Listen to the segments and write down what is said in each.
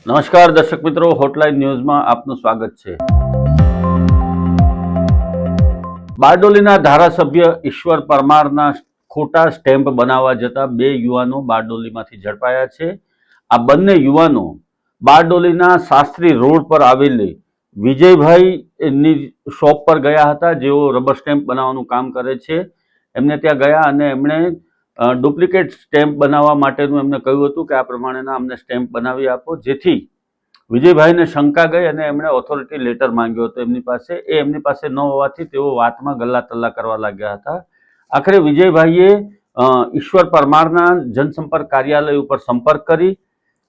નમસ્કાર દર્શક મિત્રો, હોટલાઇન ન્યૂઝમાં આપનું સ્વાગત છે। બારડોલીના ધારાસભ્ય ઈશ્વર પરમારના ખોટા સ્ટેમ્પ બનાવવા જતા બે યુવાનો બારડોલીમાંથી ઝડપાયા છે। આ બંને યુવાનો બારડોલીના શાસ્ત્રી રોડ પર આવેલી વિજયભાઈની શોપ પર ગયા હતા, જેઓ રબર સ્ટેમ્પ બનાવવાનું કામ કરે છે। એમને ત્યાં ગયા અને એમણે ડુપ્લિકેટ સ્ટેમ્પ બનાવવા માટેનું એમને કહ્યું હતું કે આ પ્રમાણેના અમને સ્ટેમ્પ બનાવી આપો, જેથી વિજયભાઈને શંકા ગઈ અને એમણે ઓથોરિટી લેટર માંગ્યો હતો એમની પાસે। એમની પાસે ન હોવાથી તેઓ વાતમાં ગલ્લા તલ્લા કરવા લાગ્યા હતા। આખરે વિજયભાઈએ ઈશ્વર પરમારના જનસંપર્ક કાર્યાલય ઉપર સંપર્ક કરી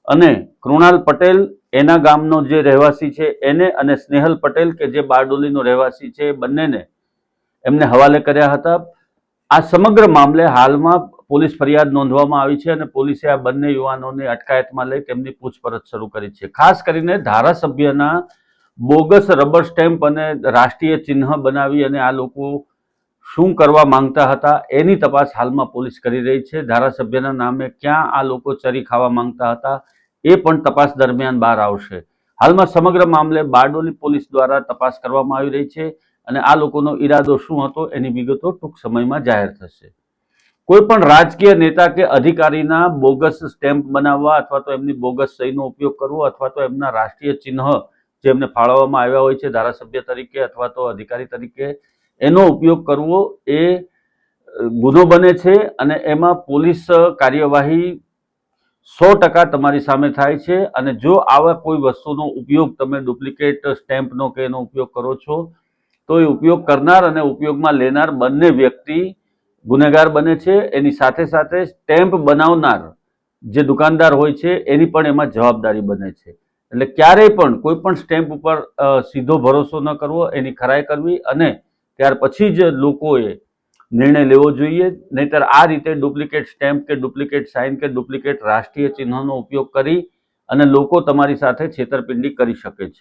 અને કૃણાલ પટેલ એના ગામનો જે રહેવાસી છે એને અને સ્નેહલ પટેલ કે જે બારડોલીનો રહેવાસી છે, બંનેને એમને હવાલે કર્યા હતા। આ સમગ્ર મામલે હાલમાં પોલીસ ફરિયાદ નોંધવામાં આવી છે અને પોલીસે આ બંને યુવાનોને અટકાયતમાં લઈ તેમની પૂછપરછ શરૂ કરી છે। ખાસ કરીને ધારાસભ્યના બોગસ રબર સ્ટેમ્પ અને રાષ્ટ્રીય ચિહ્ન બનાવી અને આ લોકો શું કરવા માંગતા હતા એની તપાસ હાલમાં પોલીસ કરી રહી છે। ધારાસભ્યના નામે ક્યાં આ લોકો ચરી ખાવા માંગતા હતા એ પણ તપાસ દરમિયાન બહાર આવશે। હાલમાં સમગ્ર મામલે બારડોલી પોલીસ દ્વારા તપાસ કરવામાં આવી રહી છે અને આ લોકોનો ઈરાદો શું હતો એની વિગતો ટૂંક સમયમાં જાહેર થશે। કોઈ પણ રાજકીય નેતા કે અધિકારીના બોગસ સ્ટેમ્પ બનાવવા અથવા તો એમની બોગસ સહીનો ઉપયોગ કરવો અથવા તો એમના રાષ્ટ્રીય ચિહ્ન જે એમને ફાળવવામાં આવ્યા હોય છે ધારાસભ્ય તરીકે અથવા તો અધિકારી તરીકે, એનો ઉપયોગ કરવો એ ગુનો બને છે અને એમાં પોલીસ કાર્યવાહી 100% તમારી સામે થાય છે। અને જો આવા કોઈ વસ્તુનો ઉપયોગ તમે ડુપ્લિકેટ સ્ટેમ્પનો કે એનો ઉપયોગ કરો છો તો એ ઉપયોગ કરનાર અને ઉપયોગમાં લેનાર બંને વ્યક્તિ ગુનેગાર બને છે। એની સાથે સાથે સ્ટેમ્પ બનાવનાર જે દુકાનદાર હોય છે એની પણ એમાં જવાબદારી બને છે। એટલે ક્યારેય પણ કોઈ પણ સ્ટેમ્પ ઉપર સીધો ભરોસો ન કરવો, એની ખરાઈ કરવી અને ત્યાર પછી જ લોકોએ નિર્ણય લેવો જોઈએ। નહીતર આ રીતે ડુપ્લિકેટ સ્ટેમ્પ કે ડુપ્લિકેટ સાઇન કે ડુપ્લિકેટ રાષ્ટ્રીય ચિહ્નનો ઉપયોગ કરી અને લોકો તમારી સાથે છેતરપિંડી કરી શકે છે।